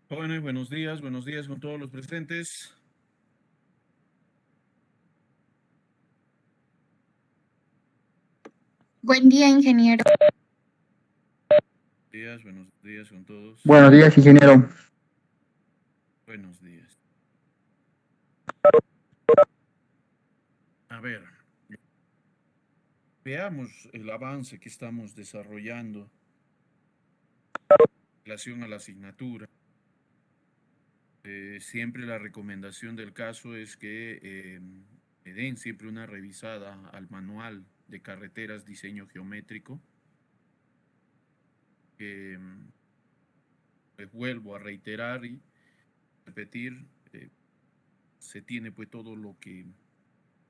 Jóvenes, buenos días con todos los presentes. Buen día, ingeniero. Buenos días con todos. Buenos días, ingeniero. Buenos días. A ver, veamos el avance que estamos desarrollando en relación a la asignatura. Siempre la recomendación del caso es que le den siempre una revisada al manual de carreteras diseño geométrico. Les vuelvo a reiterar y repetir, se tiene pues todo lo que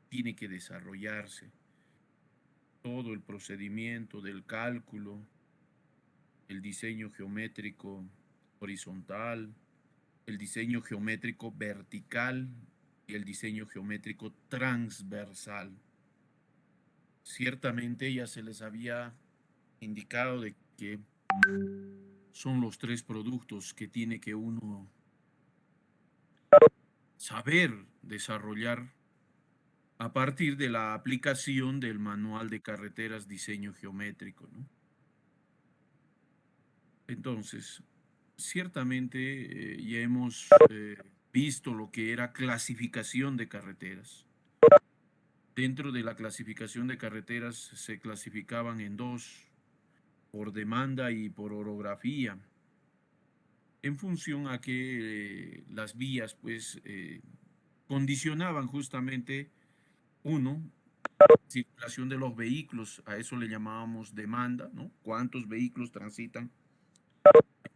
tiene que desarrollarse, todo el procedimiento del cálculo, el diseño geométrico horizontal, el diseño geométrico vertical y el diseño geométrico transversal. Ciertamente ya se les había indicado de que son los tres productos que tiene que uno saber desarrollar a partir de la aplicación del manual de carreteras diseño geométrico, ¿no? Entonces, ciertamente ya hemos visto lo que era clasificación de carreteras. Dentro de la clasificación de carreteras se clasificaban en dos, por demanda y por orografía, en función a que las vías pues condicionaban justamente uno, circulación de los vehículos, a eso le llamábamos demanda, ¿no? ¿Cuántos vehículos transitan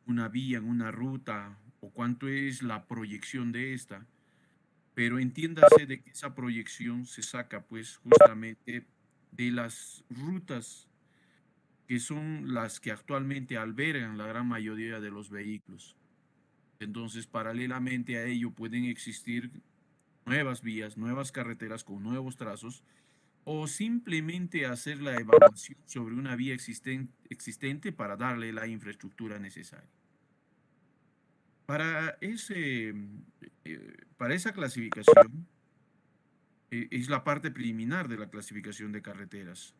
una vía, en una ruta, o cuánto es la proyección de esta? Pero entiéndase de que esa proyección se saca pues justamente de las rutas que son las que actualmente albergan la gran mayoría de los vehículos. Entonces, paralelamente a ello pueden existir nuevas vías, nuevas carreteras con nuevos trazos, o simplemente hacer la evaluación sobre una vía existente para darle la infraestructura necesaria. Para esa clasificación, es la parte preliminar de la clasificación de carreteras.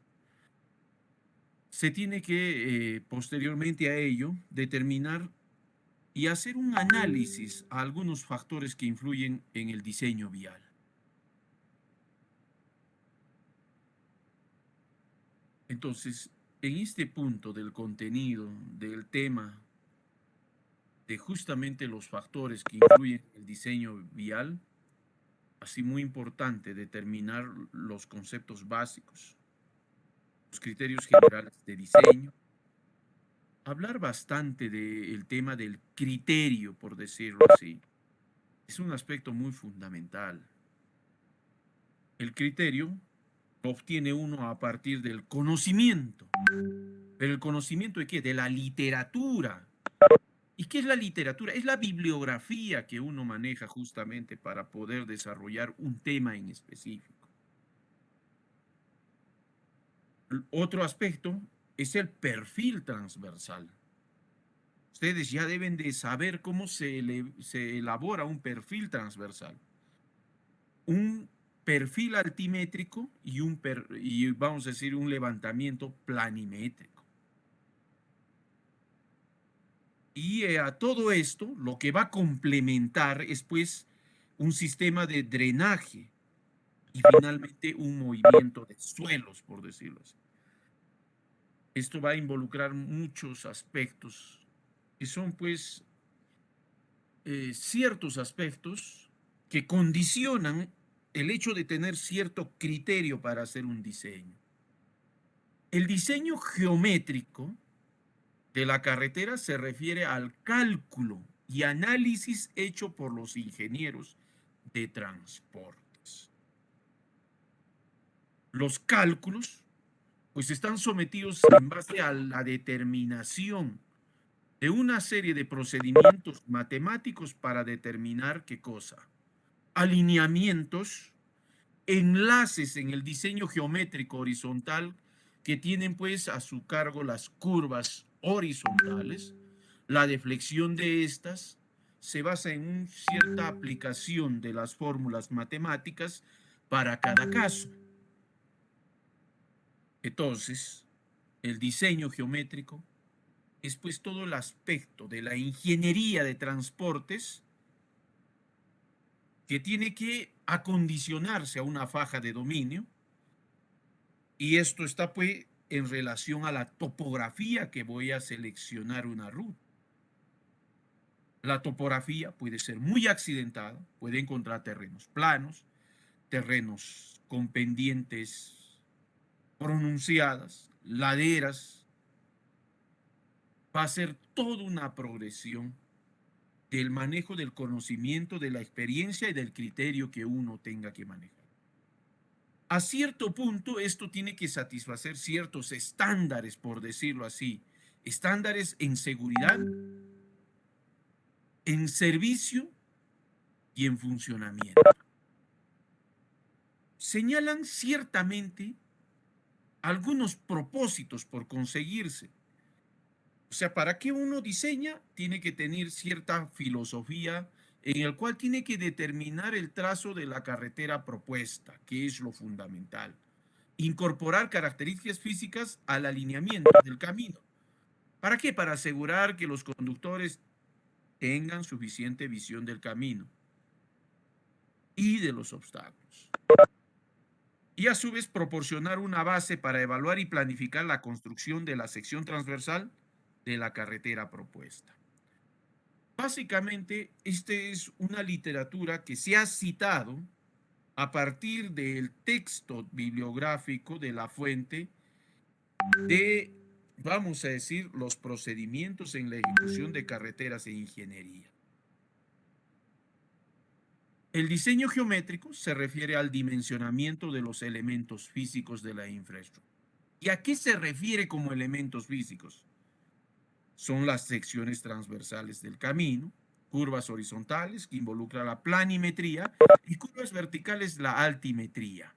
Se tiene que, posteriormente a ello, determinar y hacer un análisis a algunos factores que influyen en el diseño vial. Entonces, en este punto del contenido, del tema, de justamente los factores que influyen en el diseño vial, así muy importante determinar los conceptos básicos, los criterios generales de diseño, hablar bastante del tema del criterio, por decirlo así. Es un aspecto muy fundamental. El criterio lo obtiene uno a partir del conocimiento. ¿Pero el conocimiento de qué? De la literatura. ¿Y qué es la literatura? Es la bibliografía que uno maneja justamente para poder desarrollar un tema en específico. Otro aspecto es el perfil transversal. Ustedes ya deben de saber cómo se elabora un perfil transversal. Un perfil altimétrico y vamos a decir un levantamiento planimétrico. Y a todo esto lo que va a complementar es pues un sistema de drenaje y finalmente un movimiento de suelos, por decirlo así. Esto va a involucrar muchos aspectos que son pues ciertos aspectos que condicionan el hecho de tener cierto criterio para hacer un diseño. El diseño geométrico de la carretera se refiere al cálculo y análisis hecho por los ingenieros de transportes. Los cálculos pues están sometidos en base a la determinación de una serie de procedimientos matemáticos para determinar qué cosa. Alineamientos enlaces en el diseño geométrico horizontal que tienen pues a su cargo las curvas horizontales. La deflexión de estas se basa en una cierta aplicación de las fórmulas matemáticas para cada caso. Entonces, el diseño geométrico es pues todo el aspecto de la ingeniería de transportes que tiene que acondicionarse a una faja de dominio, y esto está pues en relación a la topografía que voy a seleccionar una ruta. La topografía puede ser muy accidentada, puede encontrar terrenos planos, terrenos con pendientes pronunciadas, laderas. Va a ser toda una progresión del manejo del conocimiento, de la experiencia y del criterio que uno tenga que manejar. A cierto punto, esto tiene que satisfacer ciertos estándares, por decirlo así, estándares en seguridad, en servicio y en funcionamiento. Señalan ciertamente algunos propósitos por conseguirse. O sea, para que uno diseña, tiene que tener cierta filosofía en el cual tiene que determinar el trazo de la carretera propuesta, que es lo fundamental. Incorporar características físicas al alineamiento del camino. ¿Para qué? Para asegurar que los conductores tengan suficiente visión del camino y de los obstáculos. Y a su vez proporcionar una base para evaluar y planificar la construcción de la sección transversal de la carretera propuesta. Básicamente, esta es una literatura que se ha citado a partir del texto bibliográfico de la fuente de, vamos a decir, los procedimientos en la ejecución de carreteras e ingeniería. El diseño geométrico se refiere al dimensionamiento de los elementos físicos de la infraestructura. ¿Y a qué se refiere como elementos físicos? Son las secciones transversales del camino, curvas horizontales que involucra la planimetría y curvas verticales la altimetría.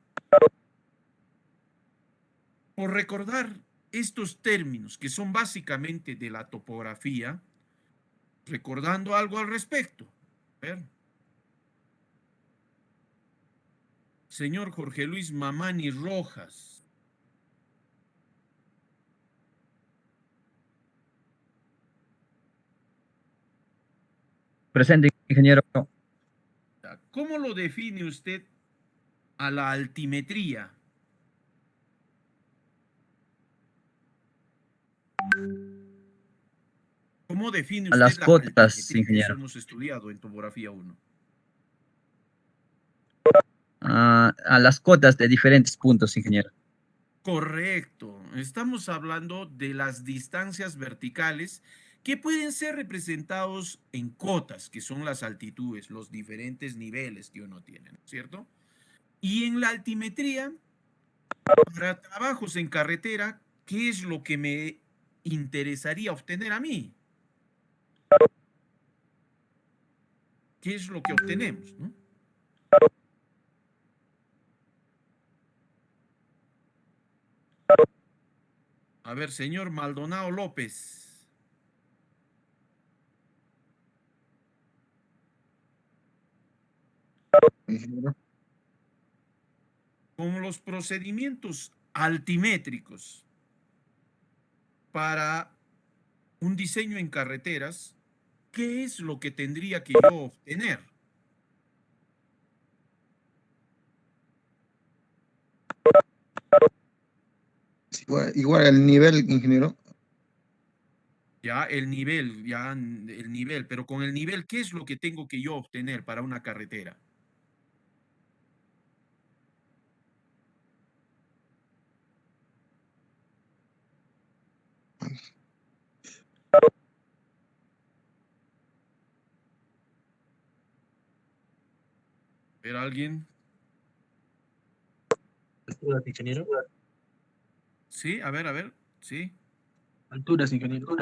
Por recordar estos términos que son básicamente de la topografía, recordando algo al respecto. ¿Ver? Señor Jorge Luis Mamani Rojas. Presente, ingeniero. ¿Cómo lo define usted a la altimetría? ¿Cómo define A usted las la cotas, altimetría? Eso ingeniero. hemos estudiado en topografía 1. A las cotas de diferentes puntos, ingeniero. Correcto. Estamos hablando de las distancias verticales que pueden ser representados en cotas, que son las altitudes, los diferentes niveles que uno tiene, ¿no es cierto? Y en la altimetría, para trabajos en carretera, ¿qué es lo que me interesaría obtener a mí? ¿Qué es lo que obtenemos, no? A ver, señor Maldonado López. Con los procedimientos altimétricos para un diseño en carreteras, ¿qué es lo que tendría que yo obtener? Igual el nivel, ingeniero. Ya el nivel, pero con el nivel, ¿qué es lo que tengo que yo obtener para una carretera? ¿Ver alguien? Alturas, ingeniero. Sí, a ver, sí. Alturas, ingeniero.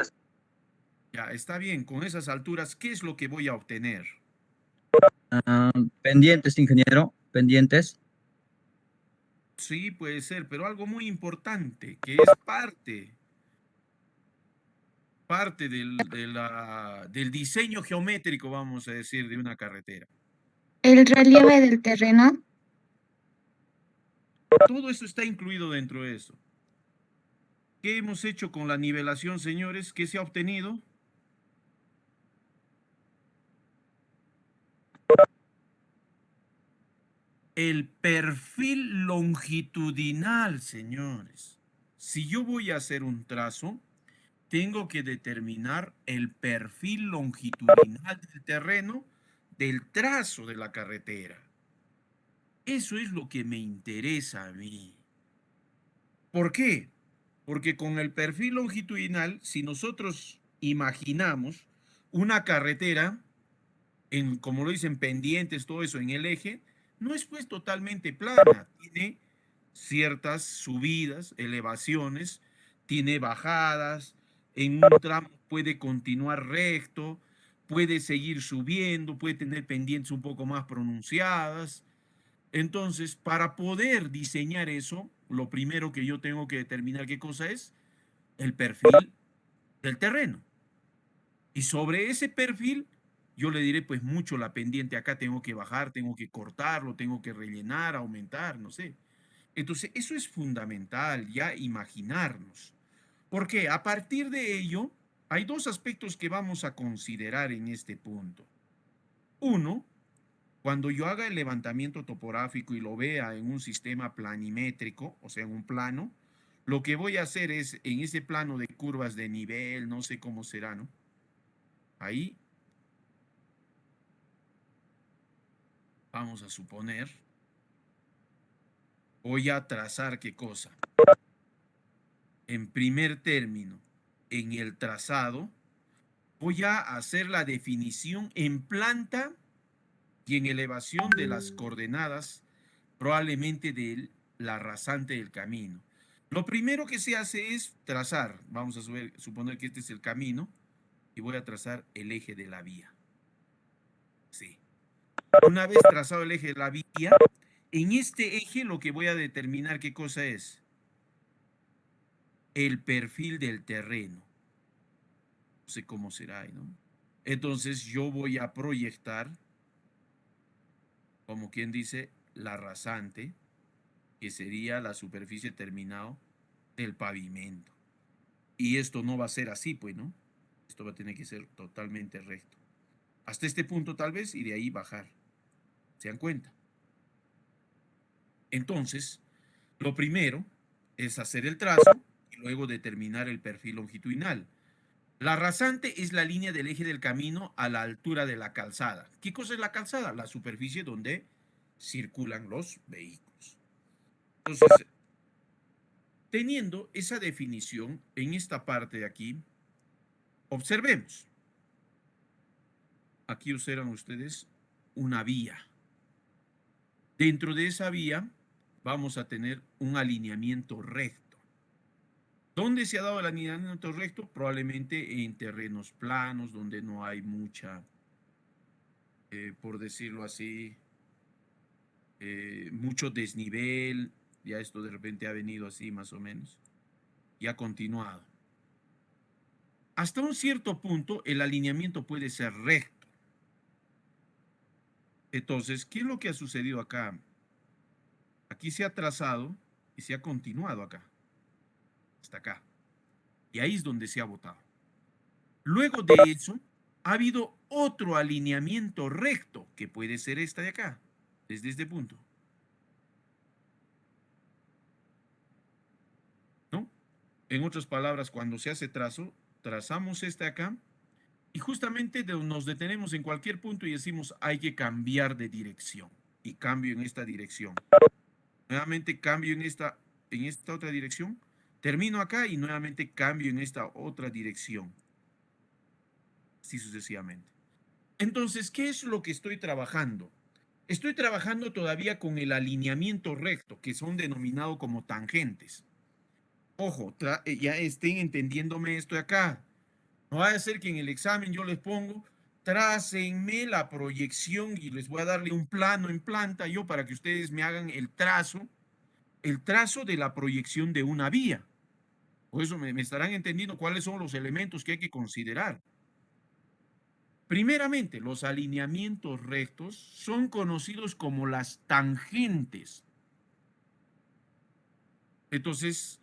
Ya, está bien, con esas alturas, ¿qué es lo que voy a obtener? Pendientes, ingeniero. Pendientes. Sí, puede ser, pero algo muy importante, que es parte del diseño geométrico, vamos a decir, de una carretera. El relieve del terreno. Todo eso está incluido dentro de eso. ¿Qué hemos hecho con la nivelación, señores? ¿Qué se ha obtenido? El perfil longitudinal, señores. Si yo voy a hacer un trazo, tengo que determinar el perfil longitudinal del terreno del trazo de la carretera. Eso es lo que me interesa a mí. ¿Por qué? Porque con el perfil longitudinal, si nosotros imaginamos una carretera, como lo dicen, pendientes, todo eso en el eje, no es pues totalmente plana, tiene ciertas subidas, elevaciones, tiene bajadas, en un tramo puede continuar recto, puede seguir subiendo, puede tener pendientes un poco más pronunciadas. Entonces, para poder diseñar eso, lo primero que yo tengo que determinar qué cosa es el perfil del terreno. Y sobre ese perfil, yo le diré pues mucho la pendiente acá, tengo que bajar, tengo que cortarlo, tengo que rellenar, aumentar, no sé. Entonces, eso es fundamental, ya imaginarnos. Porque a partir de ello, hay dos aspectos que vamos a considerar en este punto. Uno, cuando yo haga el levantamiento topográfico y lo vea en un sistema planimétrico, o sea, en un plano, lo que voy a hacer es, en ese plano de curvas de nivel, no sé cómo será, ¿no? Ahí vamos a suponer, voy a trazar qué cosa. En primer término, en el trazado, voy a hacer la definición en planta y en elevación de las coordenadas, probablemente de la rasante del camino. Lo primero que se hace es trazar, vamos a suponer que este es el camino, y voy a trazar el eje de la vía. Sí. Una vez trazado el eje de la vía, en este eje lo que voy a determinar qué cosa es el perfil del terreno. No sé cómo será, ¿no? Entonces yo voy a proyectar, como quien dice, la rasante, que sería la superficie terminado del pavimento. Y esto no va a ser así, pues, ¿no? Esto va a tener que ser totalmente recto. Hasta este punto tal vez y de ahí bajar. ¿Se dan cuenta? Entonces, lo primero es hacer el trazo y luego determinar el perfil longitudinal. La rasante es la línea del eje del camino a la altura de la calzada. ¿Qué cosa es la calzada? La superficie donde circulan los vehículos. Entonces, teniendo esa definición en esta parte de aquí, observemos. Aquí observan ustedes una vía. Dentro de esa vía vamos a tener un alineamiento recto. ¿Dónde se ha dado el alineamiento recto? Probablemente en terrenos planos, donde no hay mucha, por decirlo así, mucho desnivel. Ya esto de repente ha venido así más o menos y ha continuado. Hasta un cierto punto el alineamiento puede ser recto. Entonces, ¿qué es lo que ha sucedido acá? Aquí se ha trazado y se ha continuado acá, hasta acá. Y ahí es donde se ha votado. Luego de eso, ha habido otro alineamiento recto, que puede ser esta de acá, desde este punto. ¿No? En otras palabras, cuando se hace trazo, trazamos este acá y justamente nos detenemos en cualquier punto y decimos hay que cambiar de dirección. Y cambio en esta dirección. Nuevamente cambio en esta otra dirección. Termino acá y nuevamente cambio en esta otra dirección. Así sucesivamente. Entonces, ¿qué es lo que estoy trabajando? Estoy trabajando todavía con el alineamiento recto, que son denominados como tangentes. Ojo, ya estén entendiéndome esto de acá. No va a ser que en el examen yo les pongo, trácenme la proyección y les voy a darle un plano en planta yo para que ustedes me hagan el trazo el trazo de la proyección de una vía. Por eso me estarán entendiendo cuáles son los elementos que hay que considerar. Primeramente, los alineamientos rectos son conocidos como las tangentes. Entonces,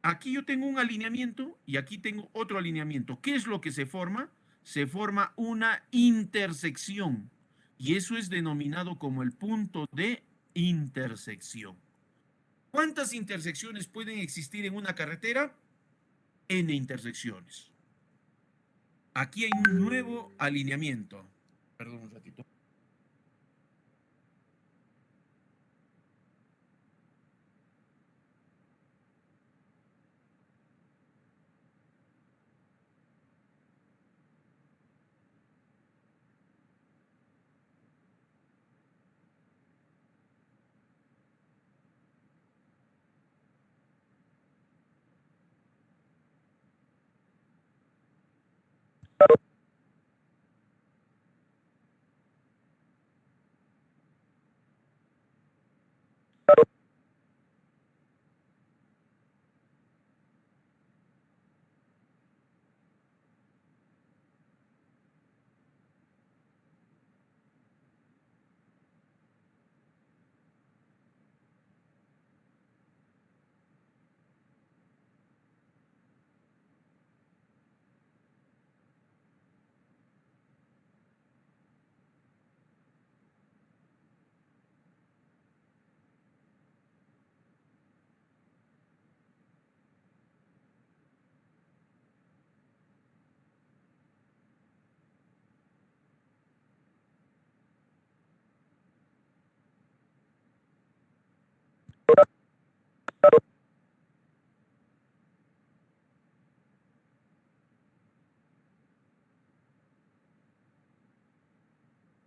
aquí yo tengo un alineamiento y aquí tengo otro alineamiento. ¿Qué es lo que se forma? Se forma una intersección y eso es denominado como el punto de intersección. ¿Cuántas intersecciones pueden existir en una carretera? N intersecciones. Aquí hay un nuevo alineamiento. Perdón un ratito.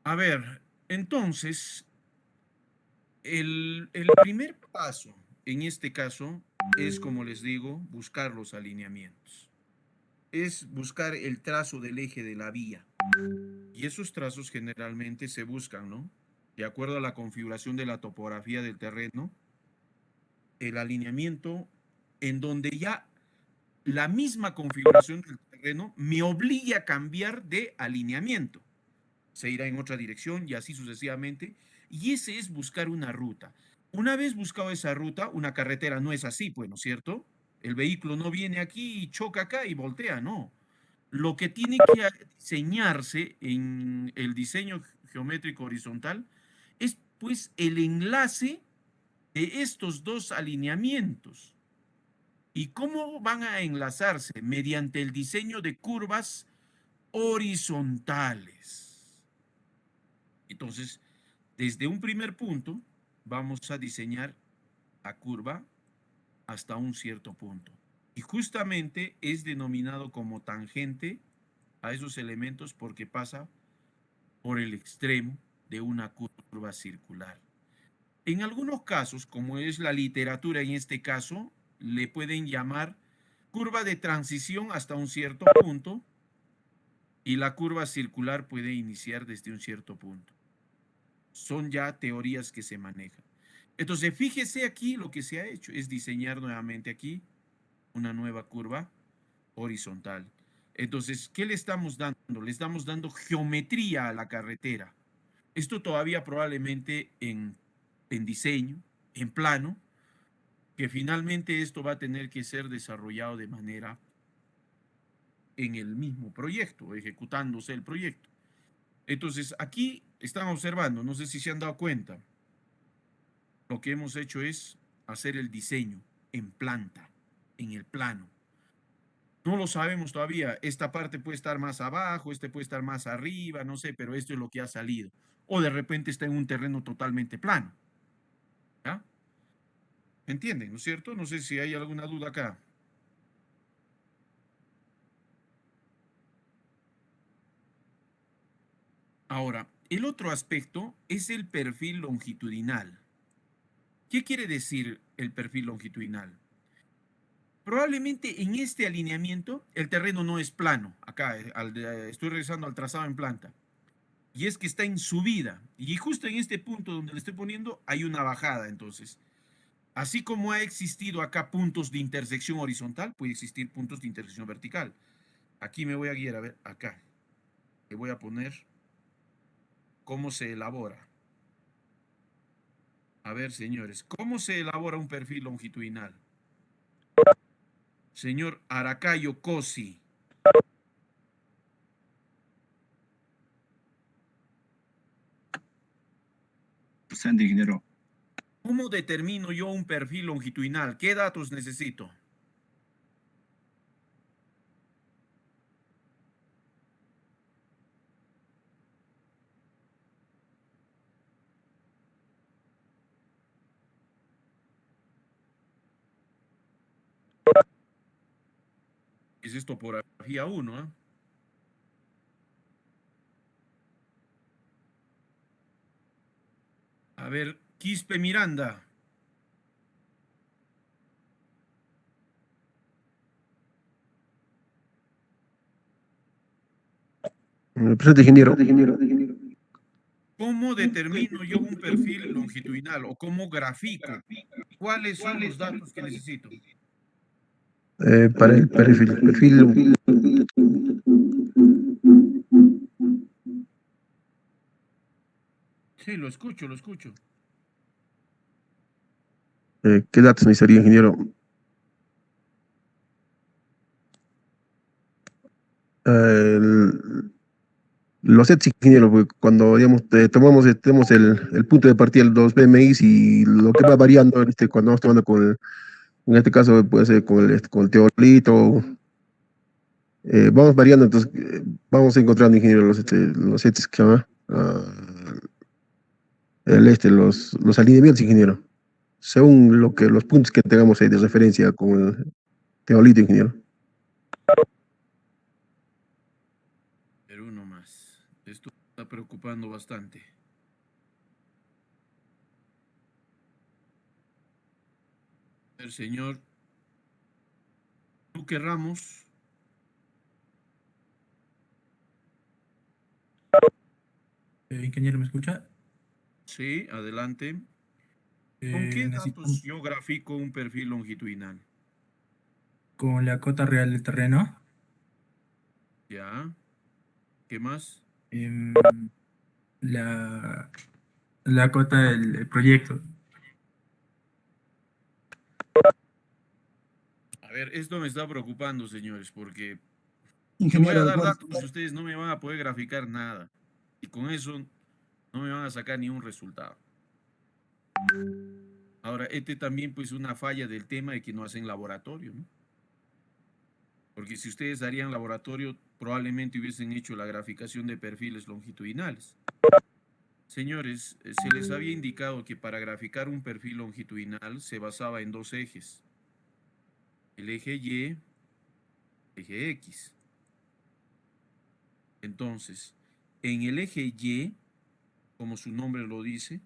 A ver, entonces, el primer paso en este caso es, como les digo, buscar los alineamientos. Es buscar el trazo del eje de la vía. Y esos trazos generalmente se buscan, ¿no? De acuerdo a la configuración de la topografía del terreno, el alineamiento en donde ya la misma configuración del terreno me obligue a cambiar de alineamiento. Se irá en otra dirección y así sucesivamente. Y ese es buscar una ruta. Una vez buscado esa ruta, una carretera no es así, pues, ¿no es cierto? El vehículo no viene aquí y choca acá y voltea, no. Lo que tiene que diseñarse en el diseño geométrico horizontal es, pues, el enlace de estos dos alineamientos. ¿Y cómo van a enlazarse? Mediante el diseño de curvas horizontales. Entonces, desde un primer punto, vamos a diseñar la curva hasta un cierto punto. Y justamente es denominado como tangente a esos elementos porque pasa por el extremo de una curva circular. En algunos casos, como es la literatura en este caso, le pueden llamar curva de transición hasta un cierto punto y la curva circular puede iniciar desde un cierto punto. Son ya teorías que se manejan. Entonces, fíjese aquí lo que se ha hecho, es diseñar nuevamente aquí una nueva curva horizontal. Entonces, ¿qué le estamos dando? Le estamos dando geometría a la carretera. Esto todavía probablemente en diseño, en plano, que finalmente esto va a tener que ser desarrollado de manera en el mismo proyecto, ejecutándose el proyecto. Entonces, aquí están observando, no sé si se han dado cuenta, lo que hemos hecho es hacer el diseño en planta, en el plano. No lo sabemos todavía, esta parte puede estar más abajo, este puede estar más arriba, no sé, pero esto es lo que ha salido. O de repente está en un terreno totalmente plano. ¿Ya? ¿Entienden, no es cierto? No sé si hay alguna duda acá. Ahora, el otro aspecto es el perfil longitudinal. ¿Qué quiere decir el perfil longitudinal? Probablemente en este alineamiento el terreno no es plano. Acá estoy regresando al trazado en planta. Y es que está en subida. Y justo en este punto donde le estoy poniendo hay una bajada. Entonces, Así como ha existido acá puntos de intersección horizontal, puede existir puntos de intersección vertical. Aquí me voy a guiar, a ver, acá. Le voy a poner cómo se elabora. A ver, señores, ¿cómo se elabora un perfil longitudinal? Señor Aracayo Cosi. Presente, ingeniero. ¿Cómo determino yo un perfil longitudinal? ¿Qué datos necesito? Es topografía 1, ¿eh? A ver, Quispe Miranda. Presente, ingeniero. ¿Cómo determino yo un perfil longitudinal o cómo grafico? ¿Cuáles son los datos que necesito? Para el perfil, Sí, lo escucho, lo escucho. ¿qué datos necesitaría, ingeniero? Los sets, ingeniero, porque cuando digamos, tenemos el punto de partida, los BMIs y lo que va variando cuando vamos tomando en este caso puede ser con el teolito, vamos variando, entonces vamos encontrando, ingeniero, los sets que va, los alineamientos, ingeniero, según los puntos que tengamos ahí de referencia con el teolito, ingeniero. Pero uno más. Esto está preocupando bastante. El señor Duque Ramos. Ingeniero, ¿me escucha? Sí, adelante. ¿Con qué datos Necesitamos yo grafico un perfil longitudinal? con la cota real del terreno, Ya. ¿Qué más? em, la, la cota del proyecto. A ver, esto me está preocupando, señores, porque yo voy a Ingeniero, dar bueno, datos y ustedes no me van a poder graficar nada. Y con eso no me van a sacar ni un resultado. Ahora, este también pues una falla del tema de que no hacen laboratorio, ¿no? Porque si ustedes harían laboratorio, probablemente hubiesen hecho la graficación de perfiles longitudinales. Señores, se les había indicado que para graficar un perfil longitudinal se basaba en dos ejes. El eje Y, el eje X. Entonces, en el eje Y, como su nombre lo dice,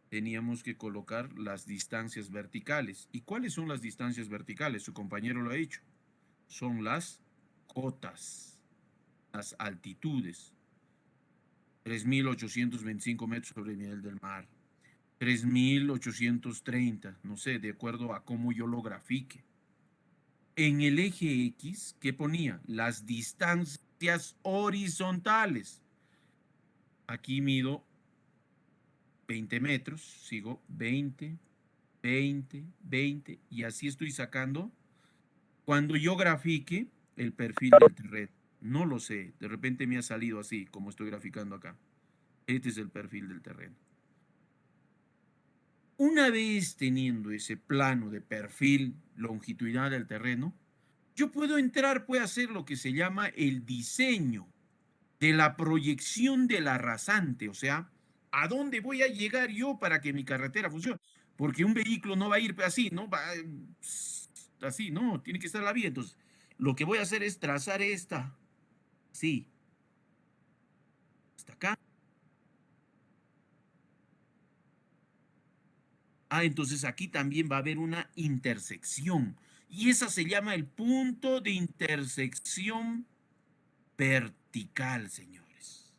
teníamos que colocar las distancias verticales. ¿Y cuáles son las distancias verticales? Su compañero lo ha dicho. Son las cotas, las altitudes. 3.825 metros sobre el nivel del mar. 3.830, no sé, de acuerdo a cómo yo lo grafique. En el eje X, ¿qué ponía? Las distancias horizontales. Aquí mido 20 metros, sigo 20, 20, 20, y así estoy sacando cuando yo grafique el perfil del terreno. No lo sé, de repente me ha salido así, como estoy graficando acá. Este es el perfil del terreno. Una vez teniendo ese plano de perfil longitudinal del terreno, yo puedo entrar, puedo hacer lo que se llama el diseño de la proyección de la rasante, o sea, ¿a dónde voy a llegar yo para que mi carretera funcione? Porque un vehículo no va a ir así, ¿no? Va así, no, tiene que estar a la vía. Entonces, lo que voy a hacer es trazar esta, sí, hasta acá. Ah, entonces aquí también va a haber una intersección. Y esa se llama el punto de intersección vertical, señores.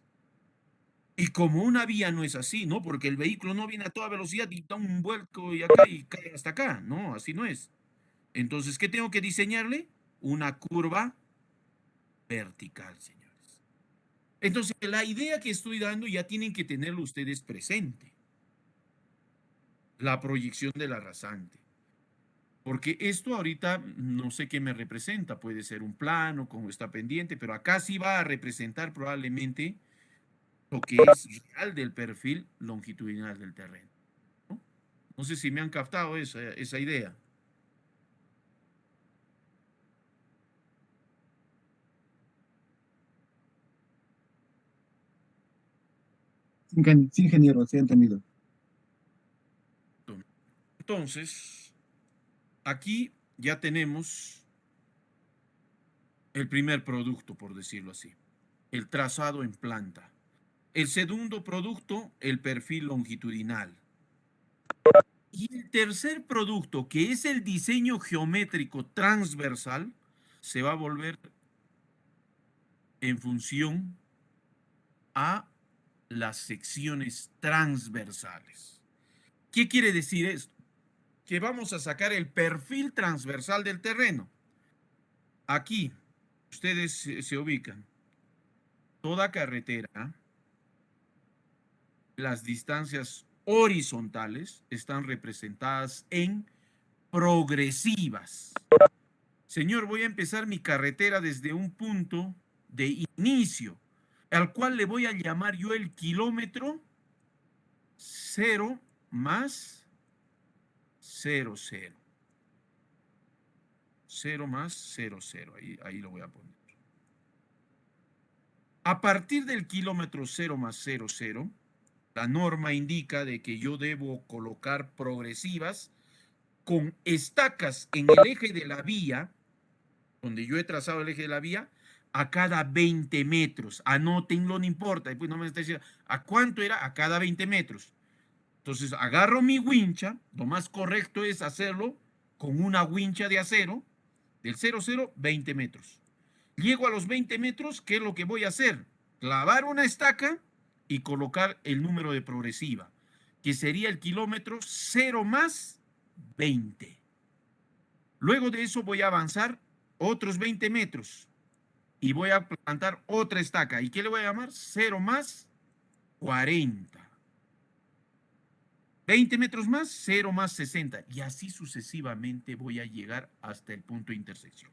Y como una vía no es así, ¿no? Porque el vehículo no viene a toda velocidad y da un vuelco y acá y cae hasta acá. No, así no es. Entonces, ¿qué tengo que diseñarle? Una curva vertical, señores. Entonces, la idea que estoy dando ya tienen que tenerlo ustedes presente. La proyección de la rasante. Porque esto ahorita no sé qué me representa. Puede ser un plano, como está pendiente, pero acá sí va a representar probablemente lo que es real del perfil longitudinal del terreno. ¿No? No sé si me han captado esa idea. Sí, ingeniero, sí, entendido. Entonces, aquí ya tenemos el primer producto, por decirlo así, el trazado en planta. El segundo producto, el perfil longitudinal. Y el tercer producto, que es el diseño geométrico transversal, se va a volver en función a las secciones transversales. ¿Qué quiere decir esto? Que vamos a sacar el perfil transversal del terreno. Aquí, ustedes se ubican. Toda carretera, las distancias horizontales están representadas en progresivas. Señor, voy a empezar mi carretera desde un punto de inicio, al cual le voy a llamar yo el kilómetro 0 más 0, 0. 0 más 0, 0. Ahí lo voy a poner. A partir del kilómetro 0 más 0, 0, la norma indica de que yo debo colocar progresivas con estacas en el eje de la vía, donde yo he trazado el eje de la vía, a cada 20 metros. Anótenlo, no importa. Después no me está diciendo, ¿a cuánto era? A cada 20 metros. Entonces agarro mi wincha, lo más correcto es hacerlo con una wincha de acero, del 0, 0, 20 metros. Llego a los 20 metros, ¿qué es lo que voy a hacer? Clavar una estaca y colocar el número de progresiva, que sería el kilómetro 0 más 20. Luego de eso voy a avanzar otros 20 metros y voy a plantar otra estaca. ¿Y qué le voy a llamar? 0 más 40. 20 metros más, 0 más 60. Y así sucesivamente voy a llegar hasta el punto de intersección.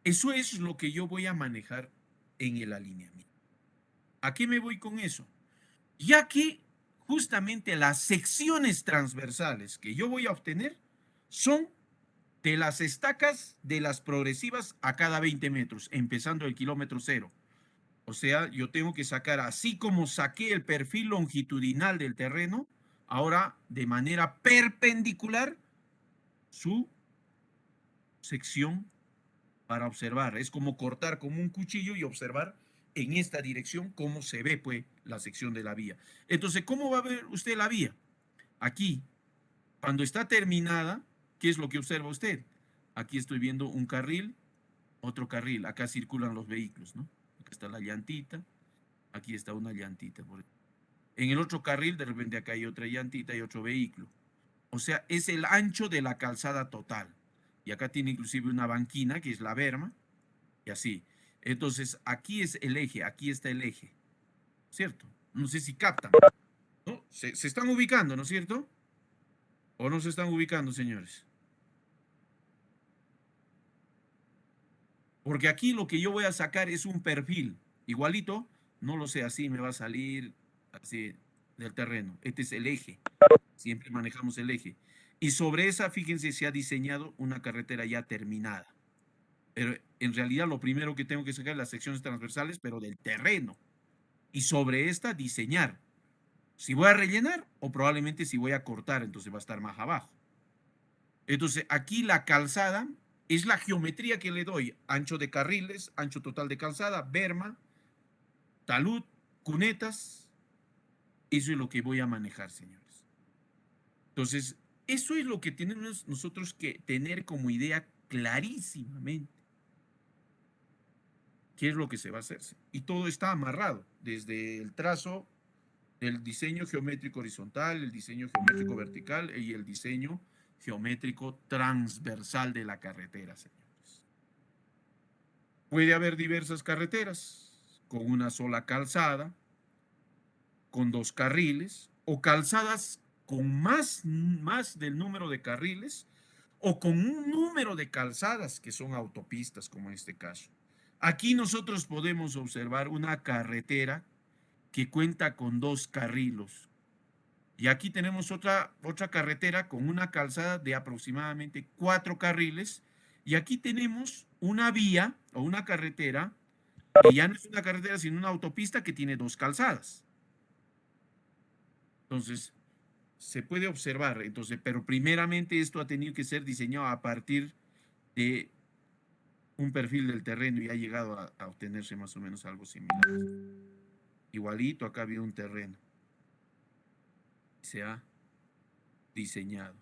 Eso es lo que yo voy a manejar en el alineamiento. ¿A qué me voy con eso? Ya que justamente las secciones transversales que yo voy a obtener son de las estacas de las progresivas a cada 20 metros, empezando el kilómetro 0. O sea, yo tengo que sacar, así como saqué el perfil longitudinal del terreno, ahora de manera perpendicular su sección para observar. Es como cortar como un cuchillo y observar en esta dirección cómo se ve pues la sección de la vía. Entonces, ¿cómo va a ver usted la vía? Aquí, cuando está terminada, ¿qué es lo que observa usted? Aquí estoy viendo un carril, otro carril. Acá circulan los vehículos, ¿no? Acá está la llantita, aquí está una llantita. En el otro carril, de repente acá hay otra llantita y otro vehículo. O sea, es el ancho de la calzada total. Y acá tiene inclusive una banquina, que es la berma, y así. Entonces, aquí es el eje, aquí está el eje, ¿cierto? No sé si captan, ¿no? Se están ubicando, ¿no es cierto? ¿O no se están ubicando, señores? Porque aquí lo que yo voy a sacar es un perfil. Igualito, no lo sé, así me va a salir así del terreno. Este es el eje. Siempre manejamos el eje. Y sobre esa, fíjense, se ha diseñado una carretera ya terminada. Pero en realidad lo primero que tengo que sacar es las secciones transversales, pero del terreno. Y sobre esta diseñar. Si voy a rellenar o probablemente si voy a cortar, entonces va a estar más abajo. Entonces aquí la calzada es la geometría que le doy. Ancho de carriles, ancho total de calzada, berma, talud, cunetas. Eso es lo que voy a manejar, señores. Entonces, eso es lo que tenemos nosotros que tener como idea clarísimamente. qué es lo que se va a hacer. Y todo está amarrado, desde el trazo, el diseño geométrico horizontal, el diseño geométrico vertical y el diseño geométrico transversal de la carretera, señores. Puede haber diversas carreteras con una sola calzada, con 2 carriles, o calzadas con más del número de carriles, o con un número de calzadas que son autopistas, como en este caso. Aquí nosotros podemos observar una carretera que cuenta con 2 carriles. Y aquí tenemos otra carretera con una calzada de aproximadamente 4 carriles. Y aquí tenemos una vía o una carretera que ya no es una carretera, sino una autopista que tiene 2 calzadas. Entonces, se puede observar, entonces, pero primeramente esto ha tenido que ser diseñado a partir de un perfil del terreno y ha llegado a obtenerse más o menos algo similar. Igualito, acá había un terreno. Se ha diseñado.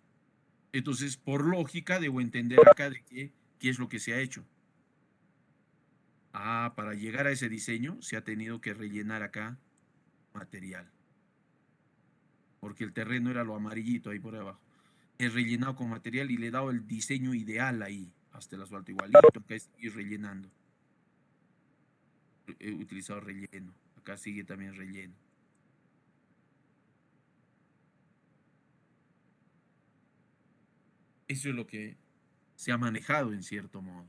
Entonces, por lógica, debo entender acá de qué es lo que se ha hecho. Para llegar a ese diseño se ha tenido que rellenar acá material. Porque el terreno era lo amarillito ahí por abajo. He rellenado con material y le he dado el diseño ideal ahí, hasta el asfalto igualito, acá es ir rellenando. He utilizado relleno, acá sigue también relleno. Eso es lo que se ha manejado en cierto modo.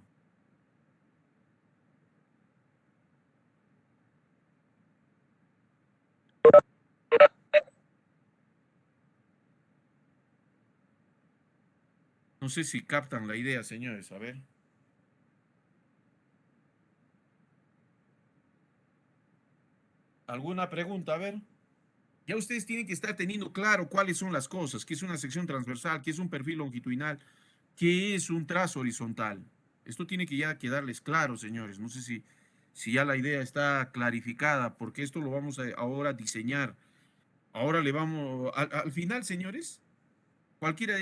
No sé si captan la idea, señores, a ver. ¿Alguna pregunta? A ver. Ya ustedes tienen que estar teniendo claro cuáles son las cosas, qué es una sección transversal, qué es un perfil longitudinal, qué es un trazo horizontal. Esto tiene que ya quedarles claro, señores. No sé si ya la idea está clarificada, porque esto lo vamos a ahora diseñar. Ahora le vamos, al final, señores, cualquiera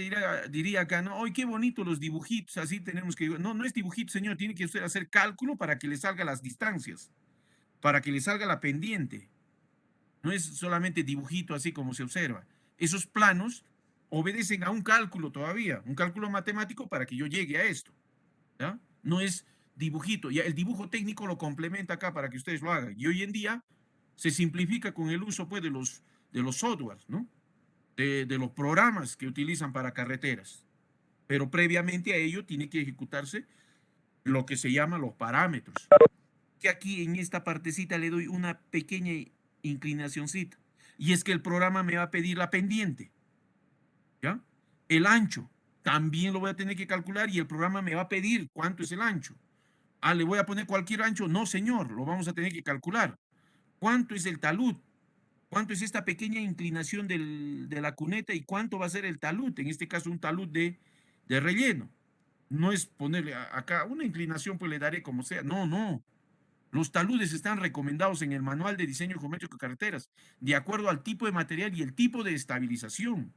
diría acá, no, hoy qué bonito los dibujitos, así tenemos que... No, no es dibujito, señor, tiene que usted hacer cálculo para que le salga las distancias, para que le salga la pendiente. No es solamente dibujito así como se observa. Esos planos obedecen a un cálculo todavía, un cálculo matemático para que yo llegue a esto. ¿Ya? No es dibujito. Ya el dibujo técnico lo complementa acá para que ustedes lo hagan. Y hoy en día se simplifica con el uso pues, de los softwares, ¿no? De los programas que utilizan para carreteras. Pero previamente a ello tiene que ejecutarse lo que se llama los parámetros. Que aquí en esta partecita le doy una pequeña inclinacióncita. Y es que el programa me va a pedir la pendiente. ¿Ya? El ancho también lo voy a tener que calcular y el programa me va a pedir cuánto es el ancho. ¿Le voy a poner cualquier ancho? No, señor, lo vamos a tener que calcular. ¿Cuánto es el talud? ¿Cuánto es esta pequeña inclinación de la cuneta y cuánto va a ser el talud? En este caso, un talud de relleno. No es ponerle acá una inclinación, pues le daré como sea. No, no. Los taludes están recomendados en el Manual de Diseño Geométrico de Carreteras, de acuerdo al tipo de material y el tipo de estabilización.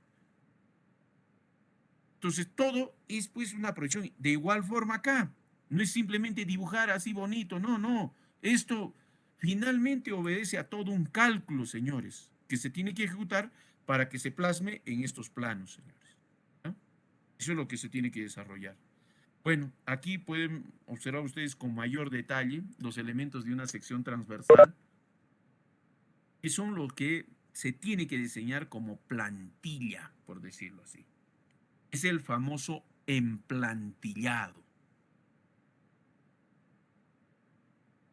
Entonces, todo es pues una proyección. De igual forma acá, no es simplemente dibujar así bonito, no, no. Esto finalmente obedece a todo un cálculo, señores, que se tiene que ejecutar para que se plasme en estos planos, señores. ¿No? Eso es lo que se tiene que desarrollar. Bueno, aquí pueden observar ustedes con mayor detalle los elementos de una sección transversal, que son los que se tiene que diseñar como plantilla, por decirlo así. Es el famoso emplantillado.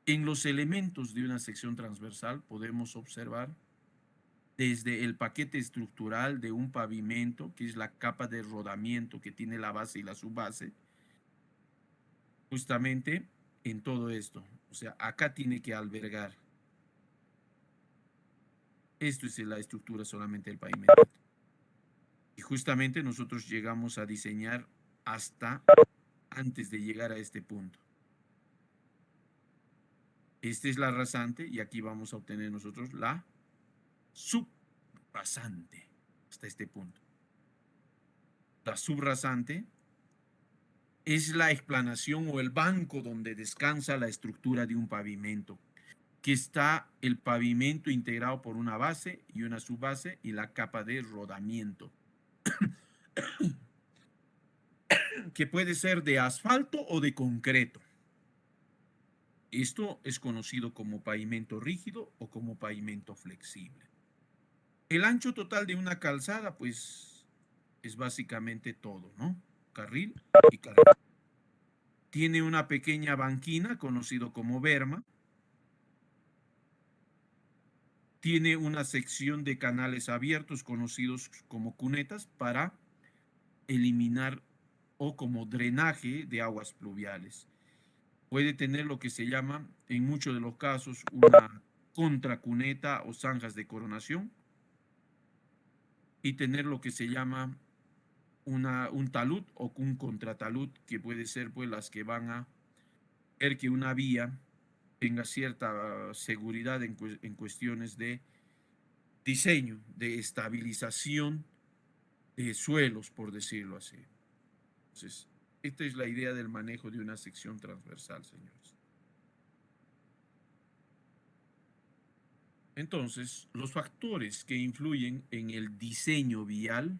En los elementos de una sección transversal podemos observar desde el paquete estructural de un pavimento, que es la capa de rodamiento que tiene la base y la subbase, justamente en todo esto. O sea, acá tiene que albergar. Esto es la estructura solamente del pavimento. Y justamente nosotros llegamos a diseñar hasta antes de llegar a este punto. Esta es la rasante y aquí vamos a obtener nosotros la subrasante hasta este punto. La subrasante es la explanación o el banco donde descansa la estructura de un pavimento, que está el pavimento integrado por una base y una subbase y la capa de rodamiento, que puede ser de asfalto o de concreto. Esto es conocido como pavimento rígido o como pavimento flexible. El ancho total de una calzada, pues, es básicamente todo, ¿no? Carril y carril. Tiene una pequeña banquina, conocido como berma. Tiene una sección de canales abiertos, conocidos como cunetas, para eliminar o como drenaje de aguas pluviales. Puede tener lo que se llama, en muchos de los casos, una contracuneta o zanjas de coronación, y tener lo que se llama un talud o un contratalud, que puede ser pues las que van a ver que una vía tenga cierta seguridad en cuestiones de diseño, de estabilización de suelos, por decirlo así. Entonces, esta es la idea del manejo de una sección transversal, señores. Entonces, los factores que influyen en el diseño vial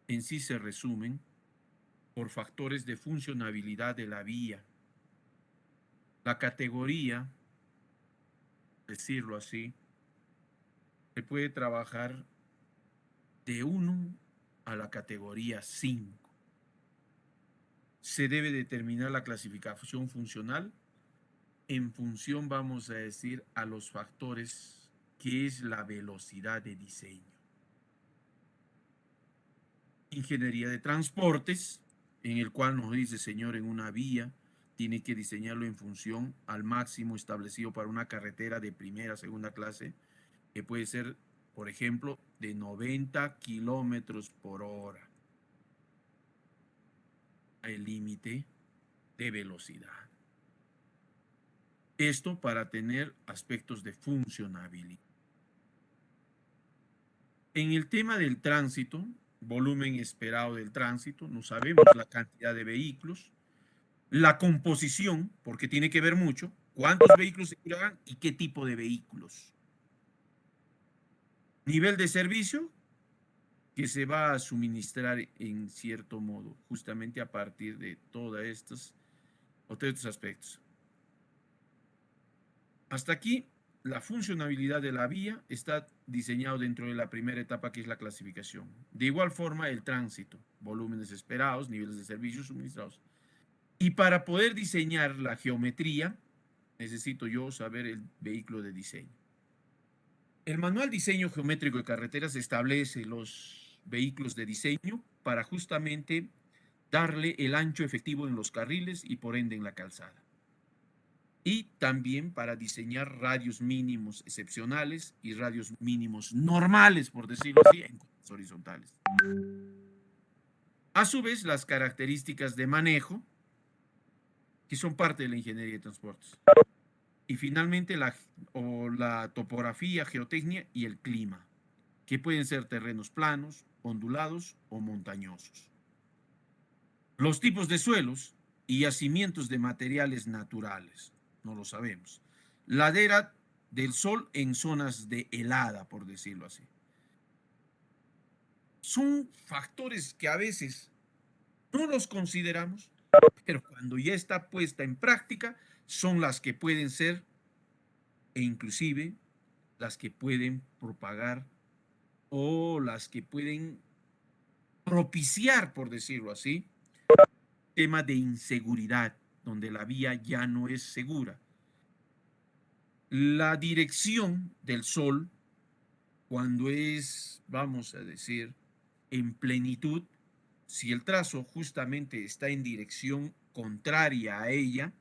en sí se resumen por factores de funcionabilidad de la vía. La categoría, decirlo así, se puede trabajar de 1 a la categoría 5. Se debe determinar la clasificación funcional en función, vamos a decir, a los factores que es la velocidad de diseño. Ingeniería de transportes, en el cual nos dice, señor, en una vía tiene que diseñarlo en función al máximo establecido para una carretera de primera, segunda clase, que puede ser, por ejemplo, de 90 kilómetros por hora. El límite de velocidad. Esto para tener aspectos de funcionabilidad. En el tema del tránsito, volumen esperado del tránsito, no sabemos la cantidad de vehículos, la composición, porque tiene que ver mucho, cuántos vehículos se circulan y qué tipo de vehículos. Nivel de servicio que se va a suministrar en cierto modo, justamente a partir de todos estos aspectos. Hasta aquí, la funcionabilidad de la vía está diseñado dentro de la primera etapa, que es la clasificación. De igual forma, el tránsito, volúmenes esperados, niveles de servicios suministrados. Y para poder diseñar la geometría, necesito yo saber el vehículo de diseño. El manual diseño geométrico de carreteras establece los vehículos de diseño para justamente darle el ancho efectivo en los carriles y por ende en la calzada. Y también para diseñar radios mínimos excepcionales y radios mínimos normales, por decirlo así, en curvas horizontales. A su vez, las características de manejo, que son parte de la ingeniería de transportes. Y finalmente, la topografía, geotecnia y el clima, que pueden ser terrenos planos, ondulados o montañosos. Los tipos de suelos y yacimientos de materiales naturales, no lo sabemos. Ladera del sol en zonas de helada, por decirlo así. Son factores que a veces no los consideramos, pero cuando ya está puesta en práctica, son las que pueden ser, e inclusive las que pueden propagar o las que pueden propiciar, por decirlo así, tema de inseguridad, donde la vía ya no es segura. La dirección del sol, cuando es, vamos a decir, en plenitud, si el trazo justamente está en dirección contraria a ella,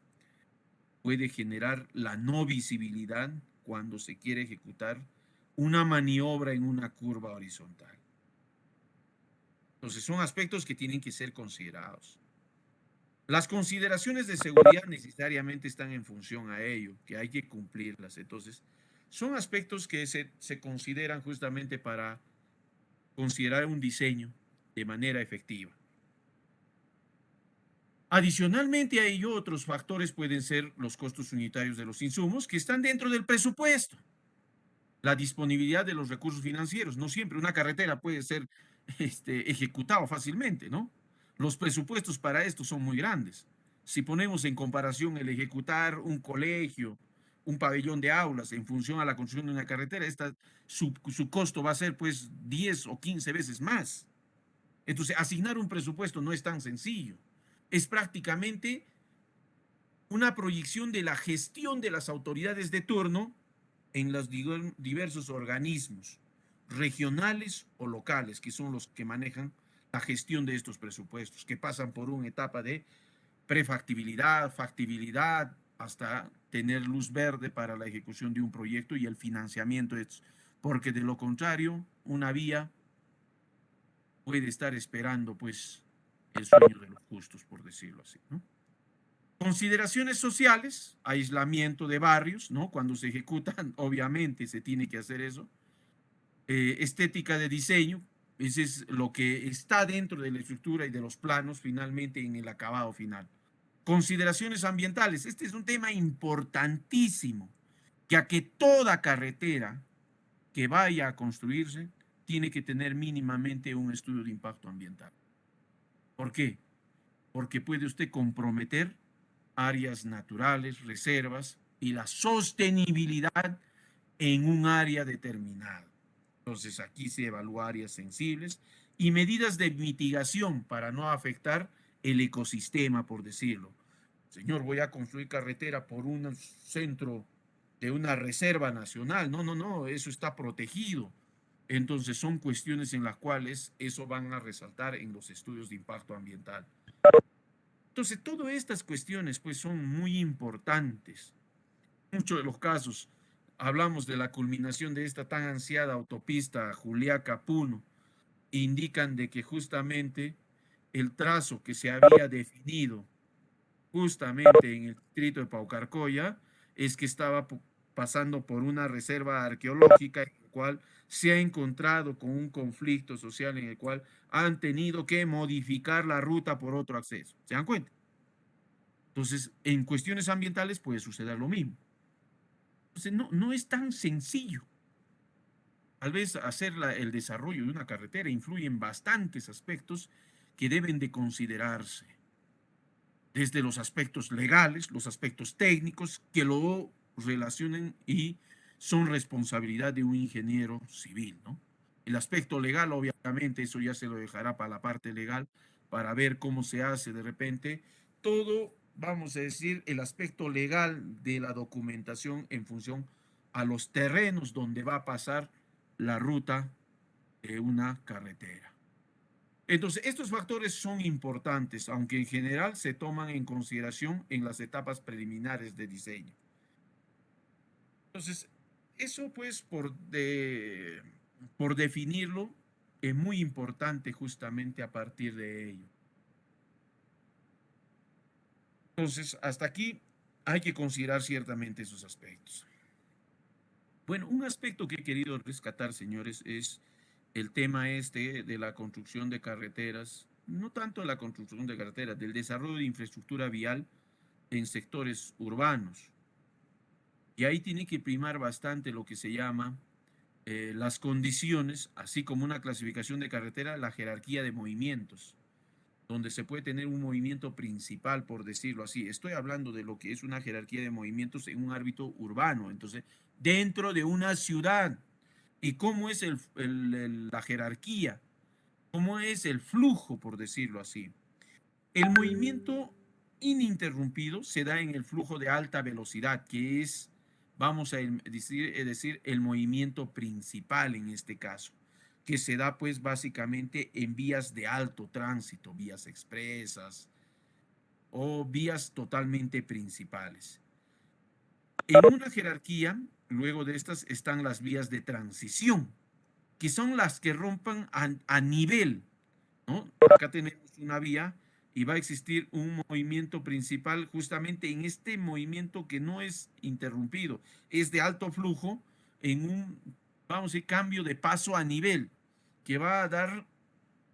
puede generar la no visibilidad cuando se quiere ejecutar una maniobra en una curva horizontal. Entonces, son aspectos que tienen que ser considerados. Las consideraciones de seguridad necesariamente están en función a ello, que hay que cumplirlas. Entonces, son aspectos que se consideran justamente para considerar un diseño de manera efectiva. Adicionalmente a ello, otros factores pueden ser los costos unitarios de los insumos que están dentro del presupuesto. La disponibilidad de los recursos financieros. No siempre una carretera puede ser ejecutada fácilmente, ¿no? Los presupuestos para esto son muy grandes. Si ponemos en comparación el ejecutar un colegio, un pabellón de aulas en función a la construcción de una carretera, su costo va a ser pues 10 o 15 veces más. Entonces, asignar un presupuesto no es tan sencillo. Es prácticamente una proyección de la gestión de las autoridades de turno en los diversos organismos regionales o locales, que son los que manejan la gestión de estos presupuestos, que pasan por una etapa de prefactibilidad, factibilidad, hasta tener luz verde para la ejecución de un proyecto y el financiamiento, porque de lo contrario, una vía puede estar esperando pues el sueño de los justos, por decirlo así, ¿no? Consideraciones sociales, aislamiento de barrios, ¿no? Cuando se ejecutan, obviamente se tiene que hacer eso. Estética de diseño, ese es lo que está dentro de la estructura y de los planos finalmente en el acabado final. Consideraciones ambientales, este es un tema importantísimo, ya que toda carretera que vaya a construirse tiene que tener mínimamente un estudio de impacto ambiental. ¿Por qué? Porque puede usted comprometer áreas naturales, reservas y la sostenibilidad en un área determinada. Entonces aquí se evalúa áreas sensibles y medidas de mitigación para no afectar el ecosistema, por decirlo. Señor, voy a construir carretera por un centro de una reserva nacional. No, no, no, eso está protegido. Entonces son cuestiones en las cuales eso van a resaltar en los estudios de impacto ambiental. Entonces, todas estas cuestiones pues son muy importantes. En muchos de los casos hablamos de la culminación de esta tan ansiada autopista Juliaca-Puno, indican de que justamente el trazo que se había definido justamente en el distrito de Paucarcolla es que estaba pasando por una reserva arqueológica en la cual se ha encontrado con un conflicto social en el cual han tenido que modificar la ruta por otro acceso. ¿Se dan cuenta? Entonces, en cuestiones ambientales puede suceder lo mismo. Entonces, no es tan sencillo. Tal vez hacer el desarrollo de una carretera influye en bastantes aspectos que deben de considerarse. Desde los aspectos legales, los aspectos técnicos, que lo relacionen y son responsabilidad de un ingeniero civil, ¿no? El aspecto legal, obviamente, eso ya se lo dejará para la parte legal, para ver cómo se hace de repente. Todo, vamos a decir, el aspecto legal de la documentación en función a los terrenos donde va a pasar la ruta de una carretera. Entonces, estos factores son importantes, aunque en general se toman en consideración en las etapas preliminares de diseño. Entonces, eso pues por definirlo es muy importante justamente a partir de ello. Entonces, hasta aquí hay que considerar ciertamente esos aspectos. Bueno, un aspecto que he querido rescatar, señores, es el tema de la construcción de carreteras, no tanto la construcción de carreteras, del desarrollo de infraestructura vial en sectores urbanos. Y ahí tiene que primar bastante lo que se llama las condiciones, así como una clasificación de carretera, la jerarquía de movimientos, donde se puede tener un movimiento principal, por decirlo así. Estoy hablando de lo que es una jerarquía de movimientos en un ámbito urbano, entonces, dentro de una ciudad. ¿Y cómo es la jerarquía? ¿Cómo es el flujo, por decirlo así? El movimiento ininterrumpido se da en el flujo de alta velocidad, que es, vamos a decir, el movimiento principal en este caso, que se da pues básicamente en vías de alto tránsito, vías expresas o vías totalmente principales. En una jerarquía, luego de estas están las vías de transición, que son las que rompan a nivel, ¿no? Acá tenemos una vía y va a existir un movimiento principal justamente en este movimiento que no es interrumpido, es de alto flujo en un, vamos a decir, cambio de paso a nivel, que va a dar,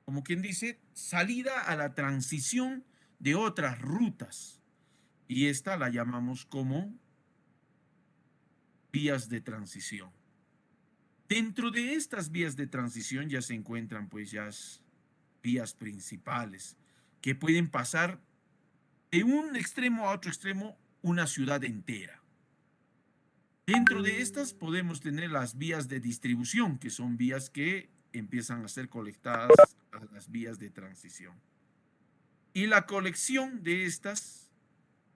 como quien dice, salida a la transición de otras rutas. Y esta la llamamos como vías de transición. Dentro de estas vías de transición ya se encuentran pues ya vías principales que pueden pasar de un extremo a otro extremo una ciudad entera. Dentro de estas podemos tener las vías de distribución, que son vías que empiezan a ser colectadas a las vías de transición. Y la colección de estas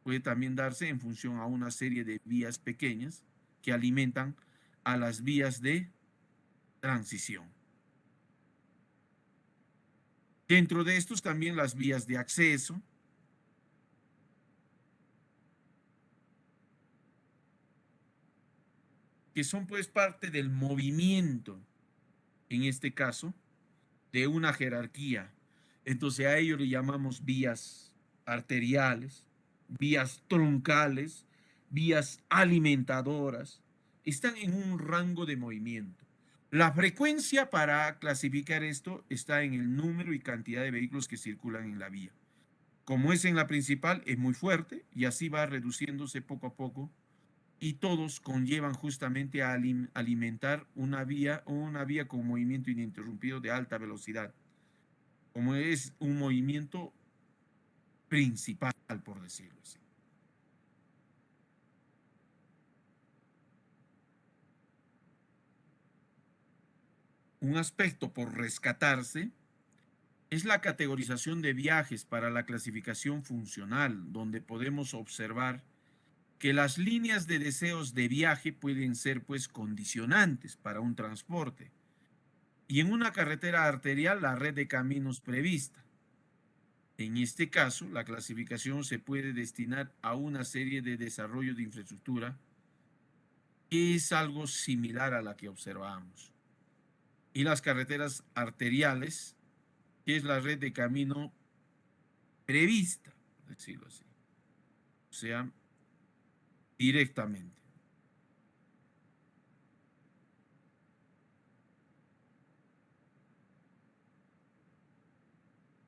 puede también darse en función a una serie de vías pequeñas que alimentan a las vías de transición. Dentro de estos también las vías de acceso, que son pues parte del movimiento, en este caso, de una jerarquía. Entonces a ello le llamamos vías arteriales, vías troncales, vías alimentadoras. Están en un rango de movimiento. La frecuencia para clasificar esto está en el número y cantidad de vehículos que circulan en la vía. Como es en la principal, es muy fuerte y así va reduciéndose poco a poco y todos conllevan justamente a alimentar una vía con movimiento ininterrumpido de alta velocidad, como es un movimiento principal, por decirlo así. Un aspecto por rescatarse es la categorización de viajes para la clasificación funcional, donde podemos observar que las líneas de deseos de viaje pueden ser pues condicionantes para un transporte. Y en una carretera arterial, la red de caminos prevista. En este caso, la clasificación se puede destinar a una serie de desarrollo de infraestructura que es algo similar a la que observamos. Y las carreteras arteriales, que es la red de camino prevista, por decirlo así. O sea, directamente.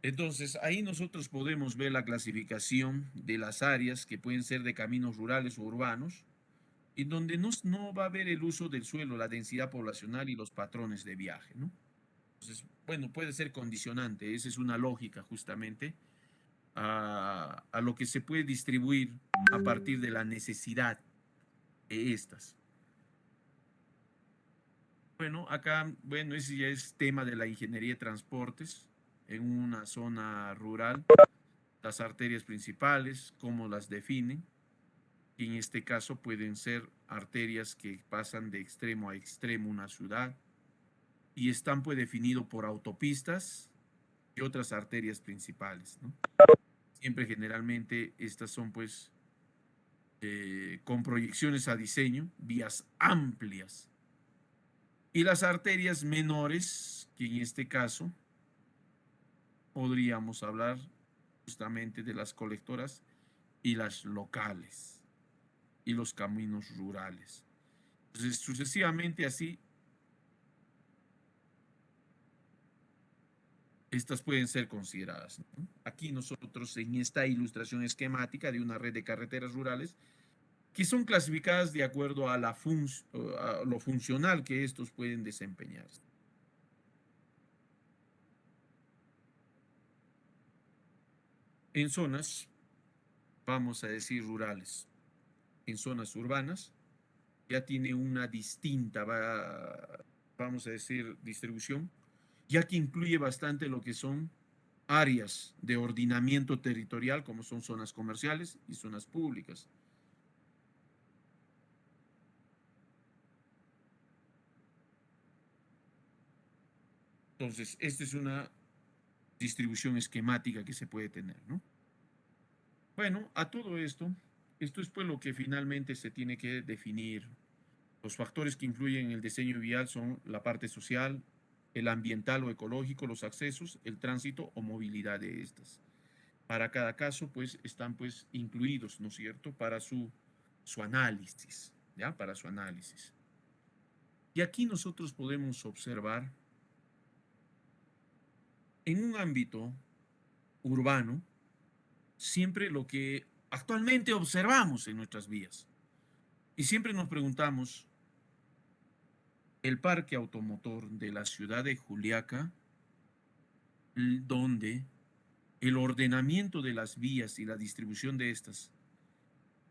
Entonces, ahí nosotros podemos ver la clasificación de las áreas que pueden ser de caminos rurales o urbanos, en donde no va a haber el uso del suelo, la densidad poblacional y los patrones de viaje, ¿no? Entonces, bueno, puede ser condicionante, esa es una lógica justamente a lo que se puede distribuir a partir de la necesidad de estas. Bueno, acá, bueno, ese ya es tema de la ingeniería de transportes en una zona rural, las arterias principales, cómo las definen, y en este caso pueden ser arterias que pasan de extremo a extremo una ciudad y están pues definidos por autopistas y otras arterias principales, ¿no? Siempre generalmente estas son pues con proyecciones a diseño, vías amplias. Y las arterias menores, que en este caso podríamos hablar justamente de las colectoras y las locales y los caminos rurales. Entonces, sucesivamente así, estas pueden ser consideradas, ¿no? Aquí nosotros en esta ilustración esquemática de una red de carreteras rurales que son clasificadas de acuerdo a lo funcional que estos pueden desempeñar. En zonas, vamos a decir rurales, en zonas urbanas, ya tiene una distinta, vamos a decir, distribución, ya que incluye bastante lo que son áreas de ordenamiento territorial, como son zonas comerciales y zonas públicas. Entonces, esta es una distribución esquemática que se puede tener, ¿no? Bueno, a todo esto, esto es pues lo que finalmente se tiene que definir. Los factores que influyen en el diseño vial son la parte social, el ambiental o ecológico, los accesos, el tránsito o movilidad de estas. Para cada caso, pues, están pues incluidos, ¿no es cierto?, para su análisis, ¿ya? Para su análisis. Y aquí nosotros podemos observar en un ámbito urbano, siempre lo que actualmente observamos en nuestras vías. Y siempre nos preguntamos, el parque automotor de la ciudad de Juliaca, donde el ordenamiento de las vías y la distribución de estas,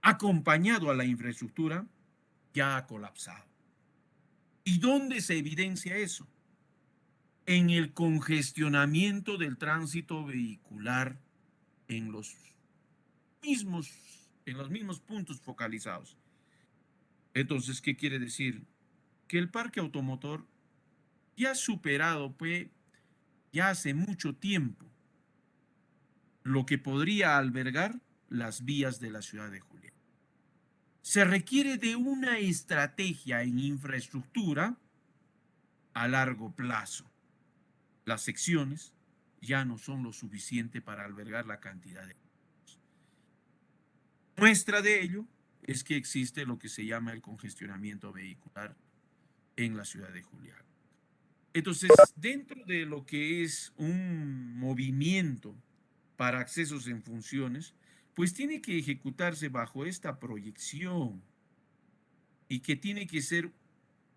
acompañado a la infraestructura, ya ha colapsado. ¿Y dónde se evidencia eso? En el congestionamiento del tránsito vehicular en los mismos puntos focalizados. Entonces, ¿qué quiere decir? Que el parque automotor ya ha superado, pues, ya hace mucho tiempo, lo que podría albergar las vías de la ciudad de Juliaca. Se requiere de una estrategia en infraestructura a largo plazo. Las secciones ya no son lo suficiente para albergar la cantidad de vehículos. Muestra de ello es que existe lo que se llama el congestionamiento vehicular en la ciudad de Juliaca. Entonces, dentro de lo que es un movimiento para accesos en funciones, pues tiene que ejecutarse bajo esta proyección y que tiene que ser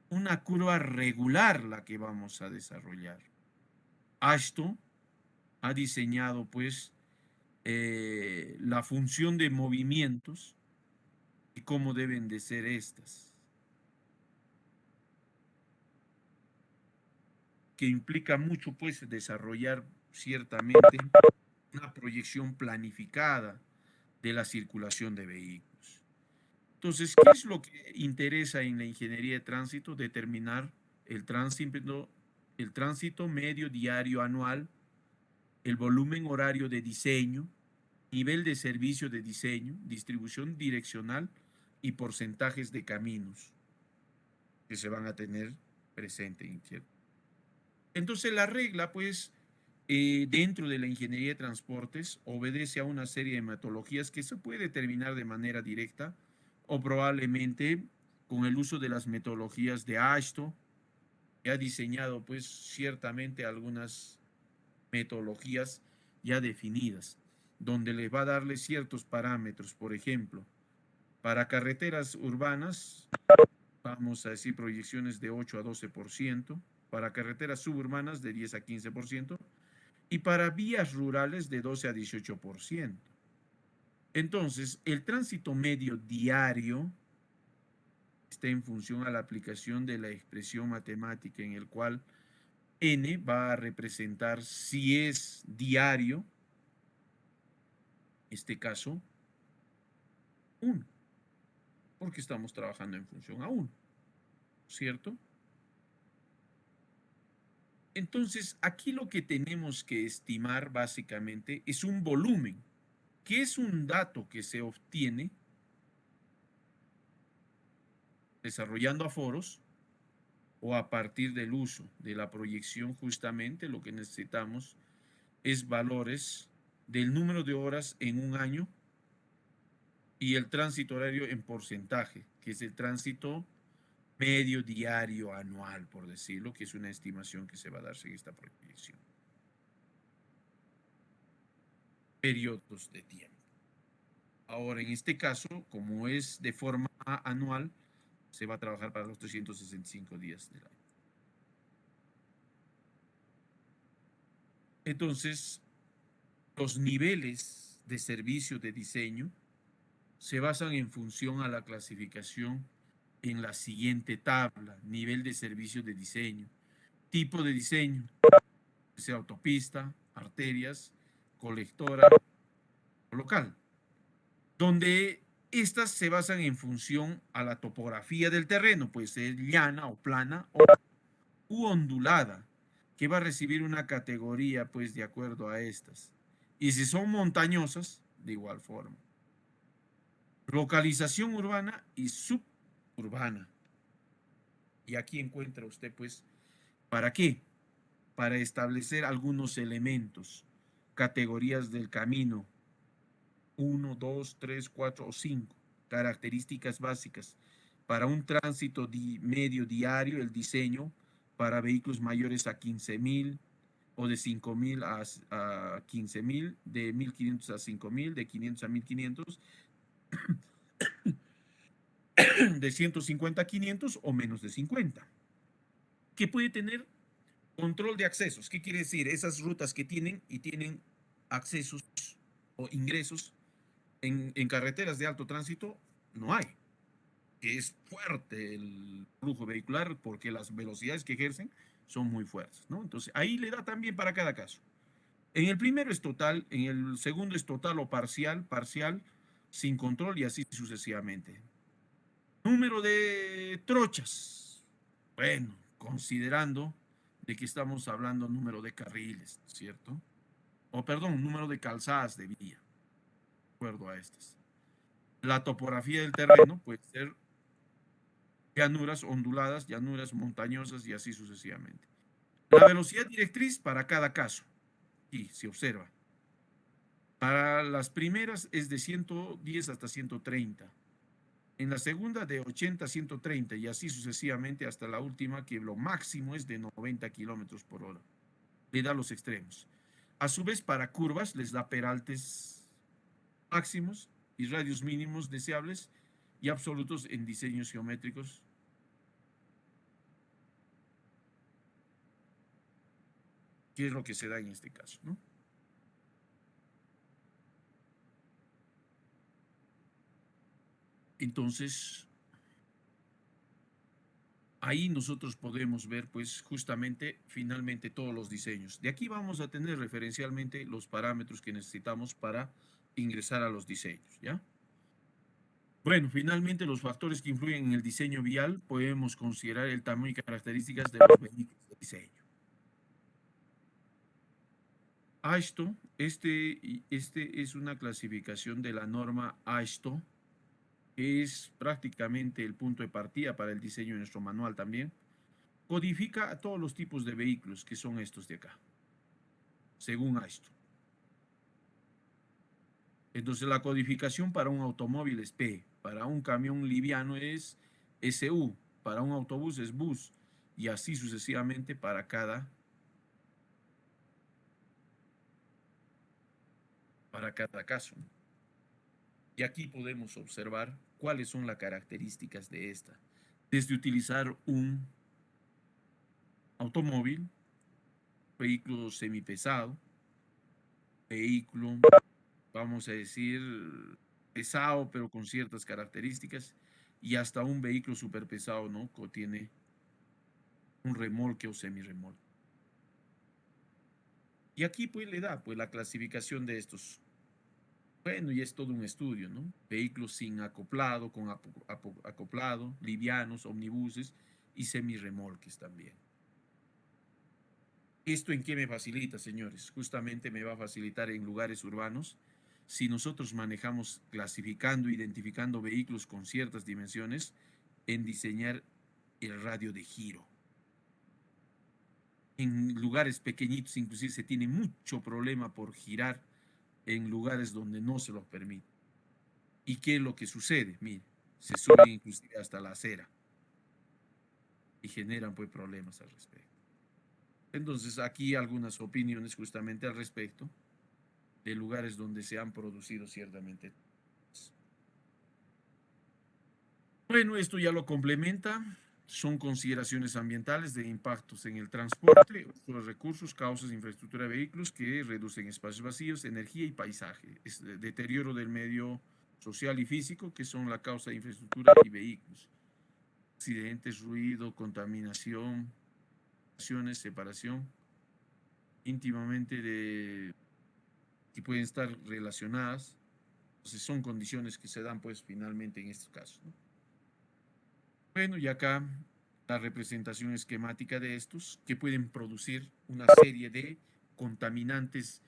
una curva regular la que vamos a desarrollar. AASHTO ha diseñado pues la función de movimientos y cómo deben de ser estas, que implica mucho pues desarrollar ciertamente una proyección planificada de la circulación de vehículos. Entonces, ¿qué es lo que interesa en la ingeniería de tránsito? Determinar el tránsito medio diario anual, el volumen horario de diseño, nivel de servicio de diseño, distribución direccional y porcentajes de caminos que se van a tener presente. Entonces, la regla, pues, dentro de la ingeniería de transportes, obedece a una serie de metodologías que se puede determinar de manera directa o probablemente con el uso de las metodologías de AASHTO, que ha diseñado, pues, ciertamente algunas metodologías ya definidas, donde le va a darle ciertos parámetros. Por ejemplo, para carreteras urbanas, vamos a decir proyecciones de 8 a 12%, para carreteras suburbanas de 10 a 15%, y para vías rurales de 12 a 18%. Entonces, el tránsito medio diario está en función a la aplicación de la expresión matemática en el cual n va a representar si es diario, en este caso, 1, porque estamos trabajando en función a 1, ¿cierto? Entonces, aquí lo que tenemos que estimar básicamente es un volumen, que es un dato que se obtiene desarrollando aforos o a partir del uso de la proyección. Justamente lo que necesitamos es valores del número de horas en un año y el tránsito horario en porcentaje, que es el tránsito medio diario anual, por decirlo, que es una estimación que se va a darse en esta proyección. Periodos de tiempo. Ahora, en este caso, como es de forma anual, se va a trabajar para los 365 días del año. Entonces, los niveles de servicio de diseño se basan en función a la clasificación en la siguiente tabla: nivel de servicio de diseño, tipo de diseño, sea autopista, arterias, colectora o local, donde estas se basan en función a la topografía del terreno, puede ser llana o plana u ondulada, que va a recibir una categoría pues de acuerdo a estas. Y si son montañosas, de igual forma. Localización urbana y suburbana. Y aquí encuentra usted pues, ¿para qué? Para establecer algunos elementos, categorías del camino, 1, 2, 3, 4 o 5, características básicas. Para un tránsito medio diario, el diseño para vehículos mayores a 15,000, o de 5.000 a 15.000, de 1.500 a 5.000, de 500 a 1.500, de 150 a 500 o menos de 50. Que puede tener control de accesos. ¿Qué quiere decir? Esas rutas que tienen accesos o ingresos en carreteras de alto tránsito, no hay. Que es fuerte el flujo vehicular porque las velocidades que ejercen son muy fuertes, ¿no? Entonces, ahí le da también para cada caso. En el primero es total, en el segundo es total o parcial, sin control y así sucesivamente. Número de trochas. Bueno, considerando de que estamos hablando número de carriles, ¿cierto? O perdón, número de calzadas de vía, de acuerdo a estas. La topografía del terreno puede ser llanuras onduladas, llanuras montañosas y así sucesivamente. La velocidad directriz para cada caso. Y se observa. Para las primeras es de 110 hasta 130. En la segunda de 80 a 130 y así sucesivamente hasta la última que lo máximo es de 90 kilómetros por hora. Le da los extremos. A su vez para curvas les da peraltes máximos y radios mínimos deseables y absolutos en diseños geométricos. ¿Qué es lo que se da en este caso, no? Entonces, ahí nosotros podemos ver, pues, justamente, finalmente, todos los diseños. De aquí vamos a tener referencialmente los parámetros que necesitamos para ingresar a los diseños, ¿ya? Bueno, finalmente, los factores que influyen en el diseño vial, podemos considerar el tamaño y características de los vehículos de diseño. AASHTO, este es una clasificación de la norma AASHTO, es prácticamente el punto de partida para el diseño de nuestro manual también. Codifica a todos los tipos de vehículos que son estos de acá, según AASHTO. Entonces la codificación para un automóvil es P, para un camión liviano es SU, para un autobús es BUS, y así sucesivamente para cada caso. Y aquí podemos observar cuáles son las características de esta. Desde utilizar un automóvil, vehículo semipesado, vehículo, vamos a decir, pesado, pero con ciertas características, y hasta un vehículo superpesado, ¿no? Que tiene un remolque o semirremolque. Y aquí pues le da pues la clasificación de estos. Bueno, y es todo un estudio, ¿no? Vehículos sin acoplado, con acoplado, livianos, omnibuses y semirremolques también. ¿Esto en qué me facilita, señores? Justamente me va a facilitar en lugares urbanos. Si nosotros manejamos clasificando, identificando vehículos con ciertas dimensiones, en diseñar el radio de giro. En lugares pequeñitos, inclusive, se tiene mucho problema por girar en lugares donde no se los permite. ¿Y qué es lo que sucede? Mire, se suben inclusive hasta la acera y generan pues problemas al respecto. Entonces, aquí algunas opiniones justamente al respecto de lugares donde se han producido ciertamente. Bueno, esto ya lo complementa. Son consideraciones ambientales de impactos en el transporte, los recursos, causas, infraestructura de vehículos que reducen espacios vacíos, energía y paisaje. Es deterioro del medio social y físico, que son la causa de infraestructura y vehículos. Accidentes, ruido, contaminación, separación, íntimamente que pueden estar relacionadas. Entonces son condiciones que se dan pues finalmente en estos casos, ¿no? Bueno, y acá la representación esquemática de estos que pueden producir una serie de contaminantes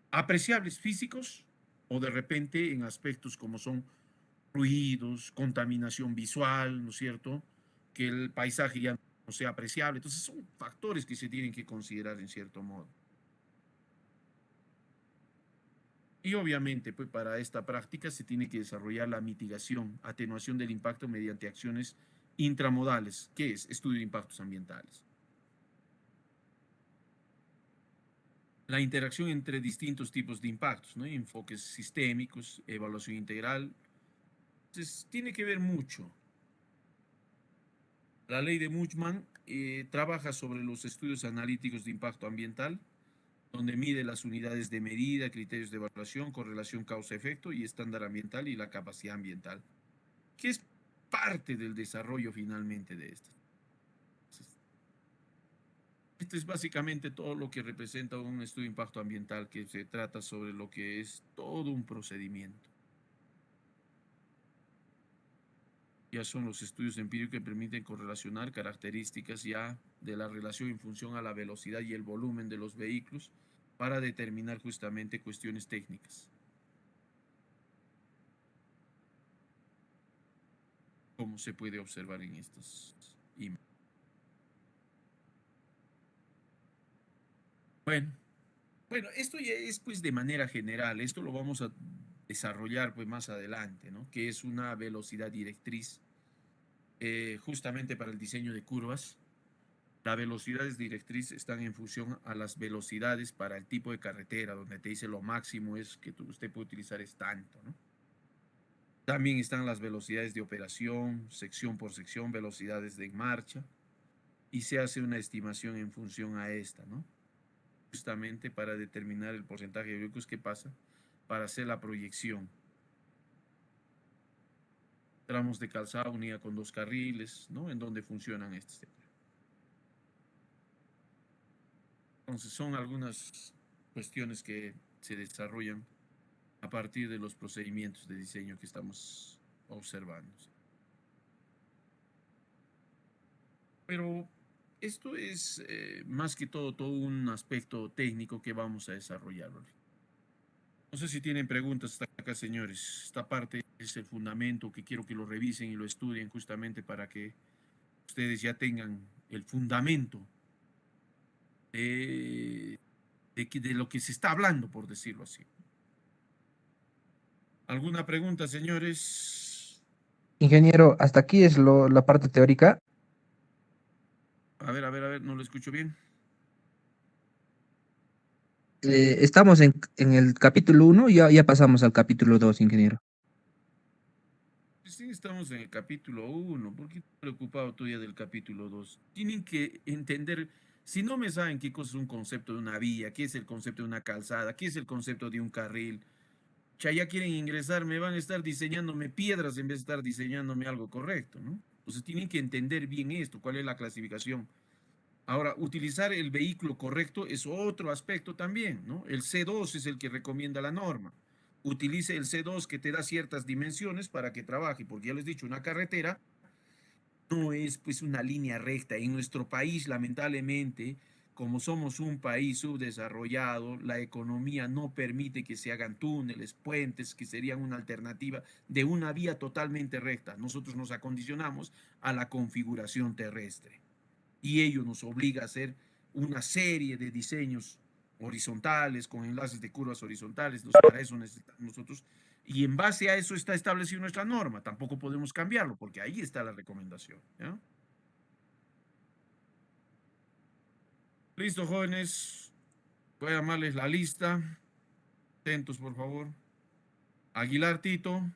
apreciables físicos o de repente en aspectos como son ruidos, contaminación visual, ¿no es cierto? Que el paisaje ya no sea apreciable. Entonces son factores que se tienen que considerar en cierto modo. Y obviamente, pues para esta práctica se tiene que desarrollar la mitigación, atenuación del impacto mediante acciones intramodales, que es estudio de impactos ambientales. la interacción entre distintos tipos de impactos, ¿no? Enfoques sistémicos, evaluación integral. Entonces, tiene que ver mucho. La ley de Muchman trabaja sobre los estudios analíticos de impacto ambiental, donde mide las unidades de medida, criterios de evaluación, correlación causa-efecto y estándar ambiental y la capacidad ambiental, que es parte del desarrollo finalmente de esto. Esto es básicamente todo lo que representa un estudio de impacto ambiental, que se trata sobre lo que es todo un procedimiento. Ya son los estudios empíricos que permiten correlacionar características ya de la relación en función a la velocidad y el volumen de los vehículos para determinar justamente cuestiones técnicas, como se puede observar en estas imágenes. Bueno, esto ya es pues de manera general, esto lo vamos a desarrollar pues más adelante, ¿no? Que es una velocidad directriz justamente para el diseño de curvas. Las velocidades directriz están en función a las velocidades para el tipo de carretera, donde te dice lo máximo es que usted puede utilizar es tanto, ¿no? También están las velocidades de operación, sección por sección, velocidades de marcha, y se hace una estimación en función a esta, ¿no? Justamente para determinar el porcentaje de vehículos que pasa, para hacer la proyección. Tramos de calzada unida con 2 carriles, ¿no? En donde funcionan estos temas. Entonces son algunas cuestiones que se desarrollan a partir de los procedimientos de diseño que estamos observando. Pero esto es más que todo un aspecto técnico que vamos a desarrollar. No sé si tienen preguntas hasta acá, señores. Esta parte es el fundamento que quiero que lo revisen y lo estudien justamente para que ustedes ya tengan el fundamento de lo que se está hablando, por decirlo así. ¿Alguna pregunta, señores? Ingeniero, hasta aquí es la parte teórica. A ver, no lo escucho bien. Estamos en el capítulo 1, ya pasamos al capítulo 2, ingeniero. Sí, estamos en el capítulo 1. ¿Por qué estás preocupado tú ya del capítulo 2? Tienen que entender, si no me saben qué cosa es un concepto de una vía, qué es el concepto de una calzada, qué es el concepto de un carril, ya quieren ingresar, me van a estar diseñándome piedras en vez de estar diseñándome algo correcto, ¿no? Entonces tienen que entender bien esto, cuál es la clasificación. Ahora, utilizar el vehículo correcto es otro aspecto también, ¿no? El C2 es el que recomienda la norma. Utilice el C2 que te da ciertas dimensiones para que trabaje, porque ya les he dicho, una carretera no es pues una línea recta. En nuestro país, lamentablemente, como somos un país subdesarrollado, la economía no permite que se hagan túneles, puentes, que serían una alternativa de una vía totalmente recta. Nosotros nos acondicionamos a la configuración terrestre y ello nos obliga a hacer una serie de diseños horizontales con enlaces de curvas horizontales. Entonces, para eso necesitamos nosotros, y en base a eso está establecida nuestra norma. Tampoco podemos cambiarlo porque ahí está la recomendación, ¿ya? Listo, jóvenes. Voy a llamarles la lista. Atentos, por favor. Aguilar Tito.